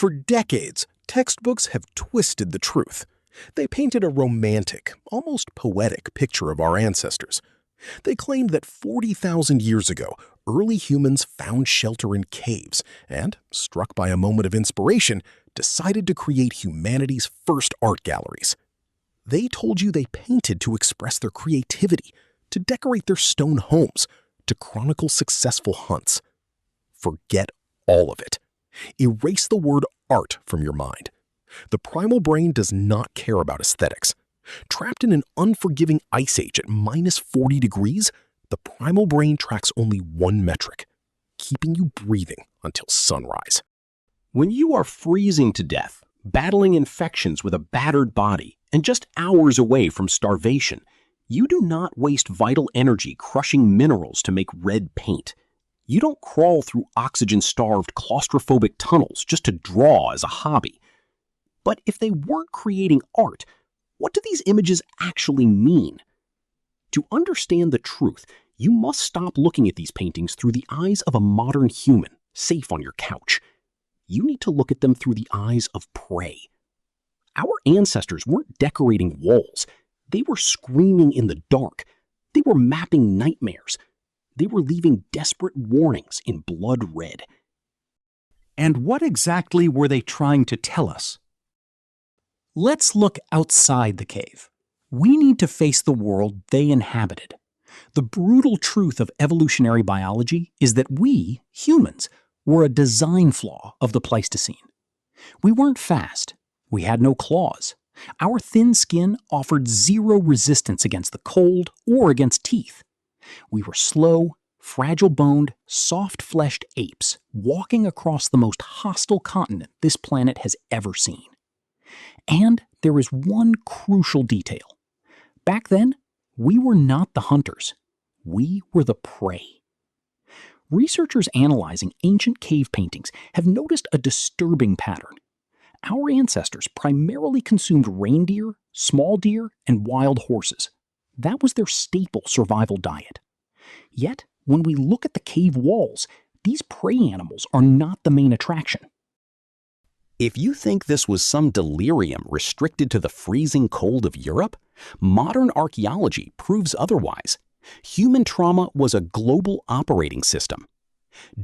For decades, textbooks have twisted the truth. They painted a romantic, almost poetic picture of our ancestors. They claimed that 40,000 years ago, early humans found shelter in caves and, struck by a moment of inspiration, decided to create humanity's first art galleries. They told you they painted to express their creativity, to decorate their stone homes, to chronicle successful hunts. Forget all of it. Erase the word art from your mind. The primal brain does not care about aesthetics. Trapped in an unforgiving ice age at minus 40 degrees, the primal brain tracks only one metric: keeping you breathing until sunrise. When you are freezing to death, battling infections with a battered body, and just hours away from starvation, you do not waste vital energy crushing minerals to make red paint. You don't crawl through oxygen-starved claustrophobic tunnels just to draw as a hobby. But if they weren't creating art, what do these images actually mean? To understand the truth, you must stop looking at these paintings through the eyes of a modern human, safe on your couch. You need to look at them through the eyes of prey. Our ancestors weren't decorating walls. They were screaming in the dark. They were mapping nightmares. They were leaving desperate warnings in blood red. And what exactly were they trying to tell us? Let's look outside the cave. We need to face the world they inhabited. The brutal truth of evolutionary biology is that we, humans, were a design flaw of the Pleistocene. We weren't fast. We had no claws. Our thin skin offered zero resistance against the cold or against teeth. We were slow, fragile-boned, soft-fleshed apes walking across the most hostile continent this planet has ever seen. And there is one crucial detail. Back then, we were not the hunters. We were the prey. Researchers analyzing ancient cave paintings have noticed a disturbing pattern. Our ancestors primarily consumed reindeer, small deer, and wild horses. That was their staple survival diet. Yet, when we look at the cave walls, these prey animals are not the main attraction. If you think this was some delirium restricted to the freezing cold of Europe, modern archaeology proves otherwise. Human trauma was a global operating system.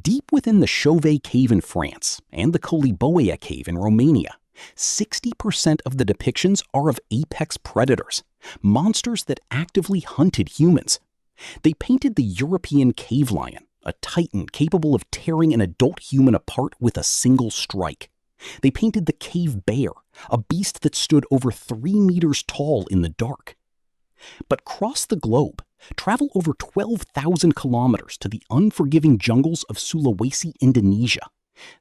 Deep within the Chauvet Cave in France and the Coliboea Cave in Romania, 60% of the depictions are of apex predators, monsters that actively hunted humans. They painted the European cave lion, a titan capable of tearing an adult human apart with a single strike. They painted the cave bear, a beast that stood over 3 meters tall in the dark. But cross the globe, travel over 12,000 kilometers to the unforgiving jungles of Sulawesi, Indonesia.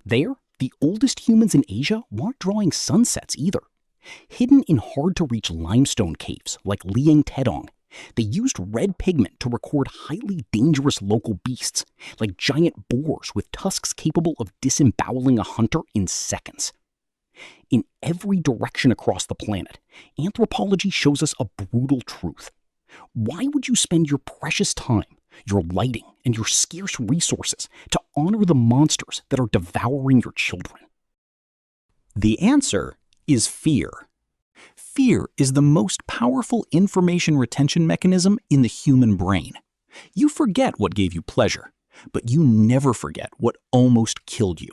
There, the oldest humans in Asia weren't drawing sunsets either. Hidden in hard-to-reach limestone caves like Liang Tedong, they used red pigment to record highly dangerous local beasts, like giant boars with tusks capable of disemboweling a hunter in seconds. In every direction across the planet, anthropology shows us a brutal truth. Why would you spend your precious time, your lighting, and your scarce resources to honor the monsters that are devouring your children? The answer is fear. Fear is the most powerful information retention mechanism in the human brain. You forget what gave you pleasure, but you never forget what almost killed you.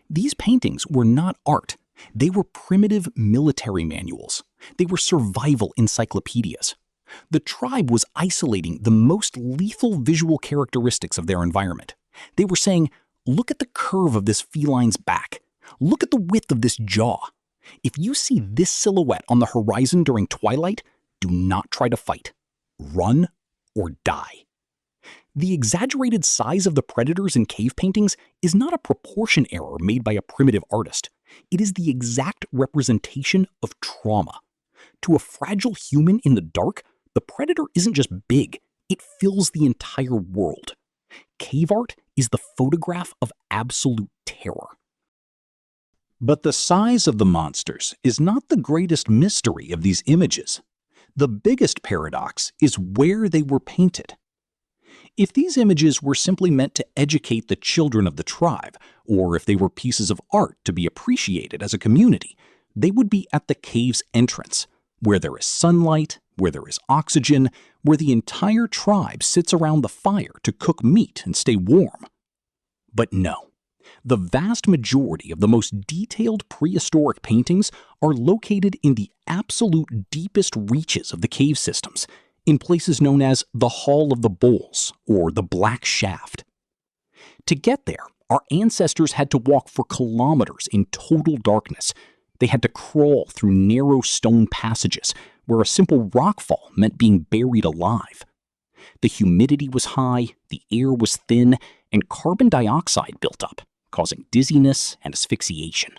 These paintings were not art. They were primitive military manuals. They were survival encyclopedias. The tribe was isolating the most lethal visual characteristics of their environment. They were saying, look at the curve of this feline's back. Look at the width of this jaw. If you see this silhouette on the horizon during twilight, do not try to fight. Run or die. The exaggerated size of the predators in cave paintings is not a proportion error made by a primitive artist. It is the exact representation of trauma. To a fragile human in the dark, the predator isn't just big, it fills the entire world. Cave art is the photograph of absolute terror. But the size of the monsters is not the greatest mystery of these images. The biggest paradox is where they were painted. If these images were simply meant to educate the children of the tribe, or if they were pieces of art to be appreciated as a community, they would be at the cave's entrance, where there is sunlight, where there is oxygen, where the entire tribe sits around the fire to cook meat and stay warm. But no, the vast majority of the most detailed prehistoric paintings are located in the absolute deepest reaches of the cave systems, in places known as the Hall of the Bulls or the Black Shaft. To get there, our ancestors had to walk for kilometers in total darkness. They had to crawl through narrow stone passages where a simple rockfall meant being buried alive. The humidity was high, the air was thin, and carbon dioxide built up, causing dizziness and asphyxiation.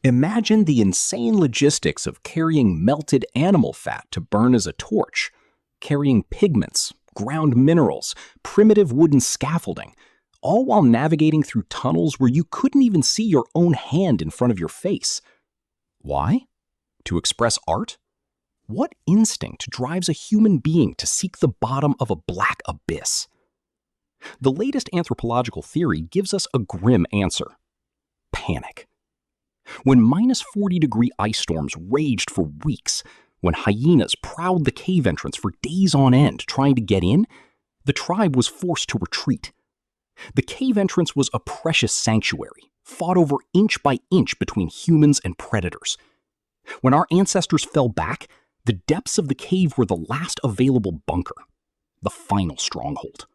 Imagine the insane logistics of carrying melted animal fat to burn as a torch, carrying pigments, ground minerals, primitive wooden scaffolding, all while navigating through tunnels where you couldn't even see your own hand in front of your face. Why? To express art? What instinct drives a human being to seek the bottom of a black abyss? The latest anthropological theory gives us a grim answer: panic. When -40-degree ice storms raged for weeks, when hyenas prowled the cave entrance for days on end trying to get in, the tribe was forced to retreat. The cave entrance was a precious sanctuary, fought over inch by inch between humans and predators. When our ancestors fell back, the depths of the cave were the last available bunker, the final stronghold.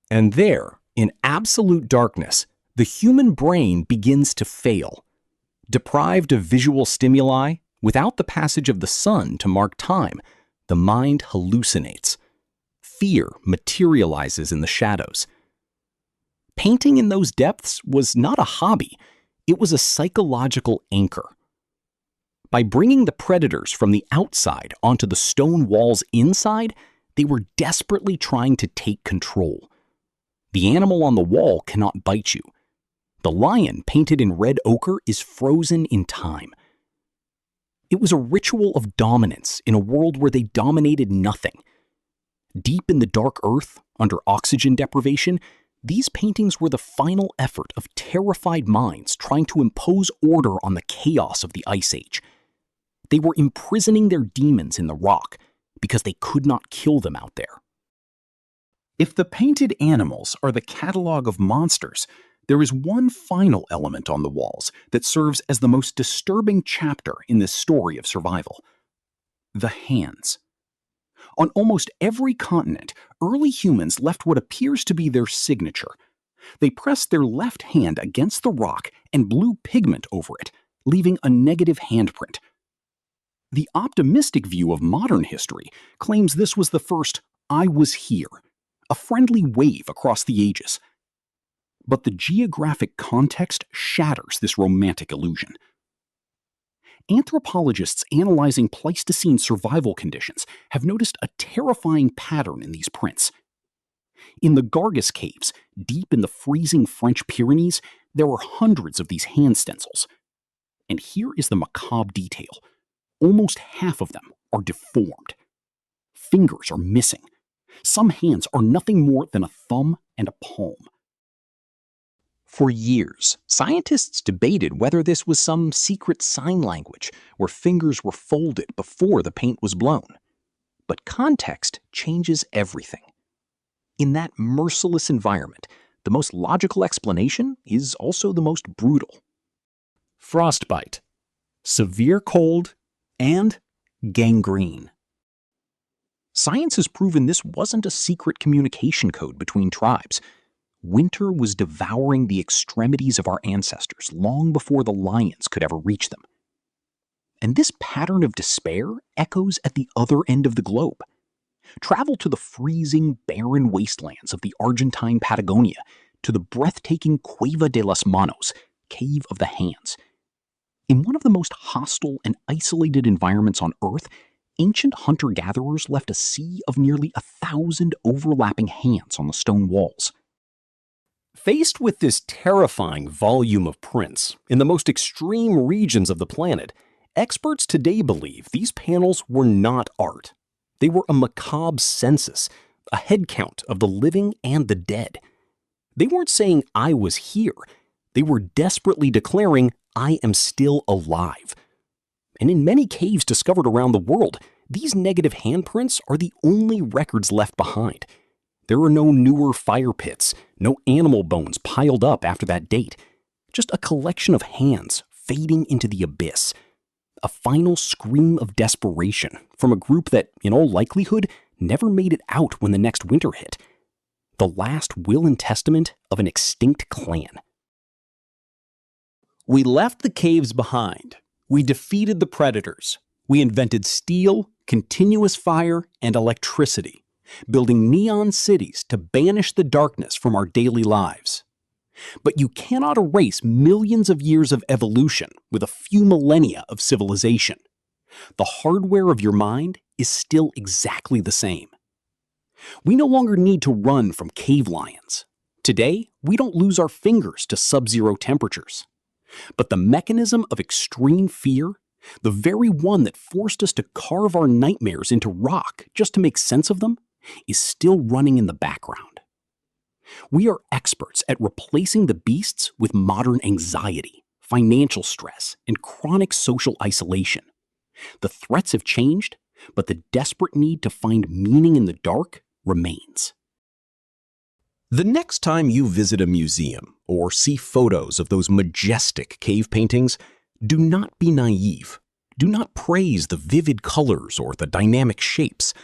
And there, in absolute darkness, the human brain begins to fail. Deprived of visual stimuli, without the passage of the sun to mark time, the mind hallucinates. Fear materializes in the shadows. Painting in those depths was not a hobby, it was a psychological anchor. By bringing the predators from the outside onto the stone walls inside, they were desperately trying to take control. The animal on the wall cannot bite you. The lion painted in red ochre is frozen in time. It was a ritual of dominance in a world where they dominated nothing. Deep in the dark earth, under oxygen deprivation, these paintings were the final effort of terrified minds trying to impose order on the chaos of the Ice Age. They were imprisoning their demons in the rock because they could not kill them out there. If the painted animals are the catalog of monsters, there is one final element on the walls that serves as the most disturbing chapter in this story of survival: the hands. On almost every continent, early humans left what appears to be their signature. They pressed their left hand against the rock and blew pigment over it, leaving a negative handprint. The optimistic view of modern history claims this was the first "I was here," a friendly wave across the ages. But the geographic context shatters this romantic illusion. Anthropologists analyzing Pleistocene survival conditions have noticed a terrifying pattern in these prints. In the Gargas caves, deep in the freezing French Pyrenees, there were hundreds of these hand stencils. And here is the macabre detail. Almost half of them are deformed. Fingers are missing. Some hands are nothing more than a thumb and a palm. For years, scientists debated whether this was some secret sign language where fingers were folded before the paint was blown. But context changes everything. In that merciless environment, the most logical explanation is also the most brutal. Frostbite, severe cold, and gangrene. Science has proven this wasn't a secret communication code between tribes. Winter was devouring the extremities of our ancestors long before the lions could ever reach them. And this pattern of despair echoes at the other end of the globe. Travel to the freezing, barren wastelands of the Argentine Patagonia, to the breathtaking Cueva de las Manos, Cave of the Hands. In one of the most hostile and isolated environments on Earth, ancient hunter-gatherers left a sea of nearly 1,000 overlapping hands on the stone walls. Faced with this terrifying volume of prints in the most extreme regions of the planet, experts today believe these panels were not art. They were a macabre census, a head count of the living and the dead. They weren't saying I was here. They were desperately declaring I am still alive. And in many caves discovered around the world, these negative handprints are the only records left behind. There are no newer fire pits, no animal bones piled up after that date. Just a collection of hands fading into the abyss. A final scream of desperation from a group that, in all likelihood, never made it out when the next winter hit. The last will and testament of an extinct clan. We left the caves behind. We defeated the predators. We invented steel, continuous fire, and electricity, building neon cities to banish the darkness from our daily lives. But you cannot erase millions of years of evolution with a few millennia of civilization. The hardware of your mind is still exactly the same. We no longer need to run from cave lions. Today, we don't lose our fingers to sub-zero temperatures. But the mechanism of extreme fear, the very one that forced us to carve our nightmares into rock just to make sense of them, is still running in the background. We are experts at replacing the beasts with modern anxiety, financial stress, and chronic social isolation. The threats have changed, but the desperate need to find meaning in the dark remains. The next time you visit a museum or see photos of those majestic cave paintings, do not be naive. Do not praise the vivid colors or the dynamic shapes.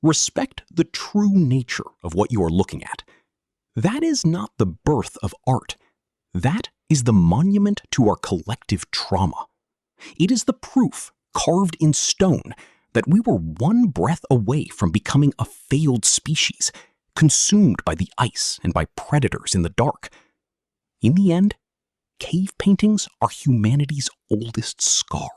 Respect the true nature of what you are looking at. That is not the birth of art. That is the monument to our collective trauma. It is the proof, carved in stone, that we were one breath away from becoming a failed species, consumed by the ice and by predators in the dark. In the end, cave paintings are humanity's oldest scar.